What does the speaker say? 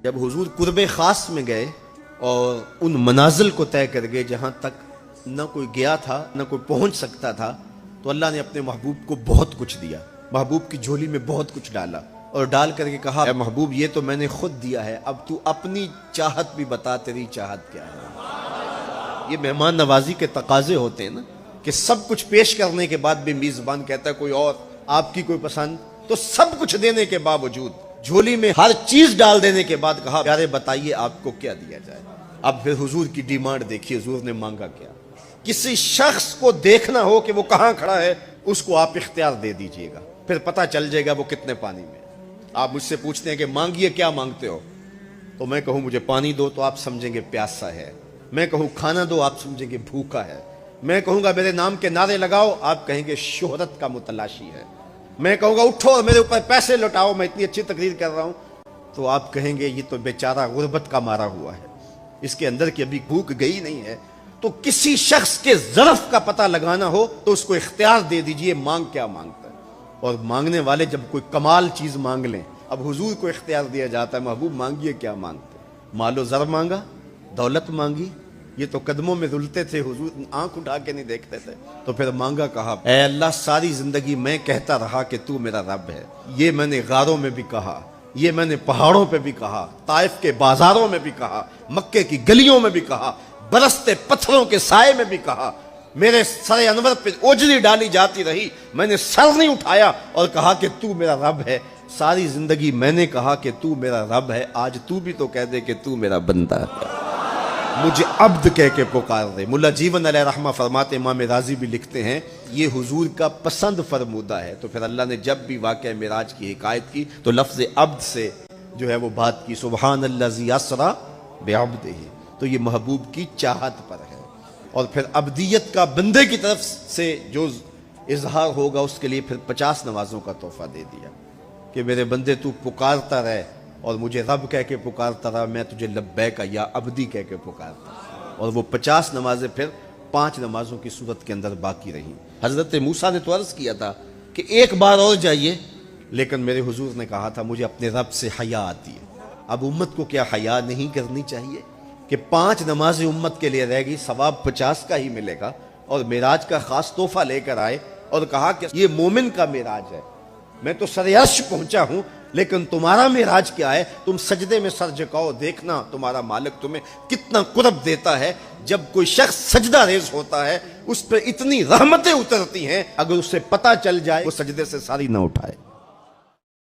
جب حضور قرب خاص میں گئے اور ان منازل کو طے کر گئے جہاں تک نہ کوئی گیا تھا نہ کوئی پہنچ سکتا تھا، تو اللہ نے اپنے محبوب کو بہت کچھ دیا، محبوب کی جھولی میں بہت کچھ ڈالا اور ڈال کر کے کہا، اے محبوب یہ تو میں نے خود دیا ہے، اب تو اپنی چاہت بھی بتا، تیری چاہت کیا ہے۔ یہ مہمان نوازی کے تقاضے ہوتے ہیں نا، کہ سب کچھ پیش کرنے کے بعد بھی میزبان کہتا ہے کوئی اور، آپ کی کوئی پسند، تو سب کچھ دینے کے باوجود جھولی میں ہر چیز ڈال دینے کے بعد کہا، پیارے بتائیے آپ کو کیا دیا جائے۔ اب پھر حضور کی ڈیمانڈ دیکھیے، حضور نے مانگا کیا۔ کسی شخص کو دیکھنا ہو کہ وہ کہاں کھڑا ہے، اس کو آپ اختیار دے دیجئے گا، پھر پتہ چل جائے گا وہ کتنے پانی میں۔ آپ مجھ سے پوچھتے ہیں کہ مانگیے، کیا مانگتے ہو؟ تو میں کہوں مجھے پانی دو تو آپ سمجھیں گے پیاسا ہے، میں کہوں کھانا دو آپ سمجھیں گے بھوکا ہے، میں کہوں گا میرے نام کے نعرے لگاؤ آپ کہیں گے شہرت کا متلاشی ہے، میں کہوں گا اٹھو اور میرے اوپر پیسے لوٹاؤ میں اتنی اچھی تقریر کر رہا ہوں، تو آپ کہیں گے یہ تو بیچارہ غربت کا مارا ہوا ہے، اس کے اندر کی ابھی بھوک گئی نہیں ہے۔ تو کسی شخص کے ظرف کا پتہ لگانا ہو تو اس کو اختیار دے دیجئے، مانگ کیا مانگتا ہے۔ اور مانگنے والے جب کوئی کمال چیز مانگ لیں، اب حضور کو اختیار دیا جاتا ہے، محبوب مانگیے کیا مانگتے ہیں۔ مال و زر مانگا، دولت مانگی، یہ تو قدموں میں رلتے تھے، حضور آنکھ اٹھا کے نہیں دیکھتے تھے، تو پھر مانگا کہا، اے اللہ ساری زندگی میں کہتا رہا کہ تو میرا رب ہے، یہ میں نے غاروں میں بھی کہا، یہ میں نے پہاڑوں پہ بھی کہا، طائف کے بازاروں میں بھی کہا، مکے کی گلیوں میں بھی کہا، برستے پتھروں کے سائے میں بھی کہا، میرے سر انور پہ اوجری ڈالی جاتی رہی، میں نے سر نہیں اٹھایا اور کہا کہ تو میرا رب ہے۔ ساری زندگی میں نے کہا کہ تو میرا رب ہے، آج تو بھی تو کہہ دے کہ تو میرا بندہ ہے، مجھے عبد کہہ کے پکار دے۔ ملا جیون علیہ رحمہ فرماتے، امام راضی بھی لکھتے ہیں، یہ حضور کا پسند فرمودہ ہے۔ تو پھر اللہ نے جب بھی واقعہ معراج کی حکایت کی تو لفظ عبد سے جو ہے وہ بات کی، سبحان الذی اسریٰ بعبدہ، تو یہ محبوب کی چاہت پر ہے۔ اور پھر عبدیت کا بندے کی طرف سے جو اظہار ہوگا اس کے لیے پھر 50 نمازوں کا تحفہ دے دیا کہ میرے بندے تو پکارتا رہے اور مجھے رب کہہ کے پکارتا رہا، میں تجھے لبیک یا عبدی کہہ کے پکارتا رہا۔ اور وہ 50 نمازیں پھر 5 نمازوں کی صورت کے اندر باقی رہیں۔ حضرت موسیٰ نے تو عرض کیا تھا کہ ایک بار اور جائیے، لیکن میرے حضور نے کہا تھا مجھے اپنے رب سے حیا آتی ہے۔ اب امت کو کیا حیا نہیں کرنی چاہیے کہ 5 نمازیں امت کے لیے رہ گئی، ثواب 50 کا ہی ملے گا، اور معراج کا خاص تحفہ لے کر آئے اور کہا کہ یہ مومن کا معراج ہے، میں تو سر عرش پہنچا ہوں لیکن تمہارا معراج کیا ہے، تم سجدے میں سر جھکاؤ، دیکھنا تمہارا مالک تمہیں کتنا قرب دیتا ہے۔ جب کوئی شخص سجدہ ریز ہوتا ہے اس پہ اتنی رحمتیں اترتی ہیں، اگر اسے پتہ چل جائے وہ سجدے سے ساری نہ اٹھائے۔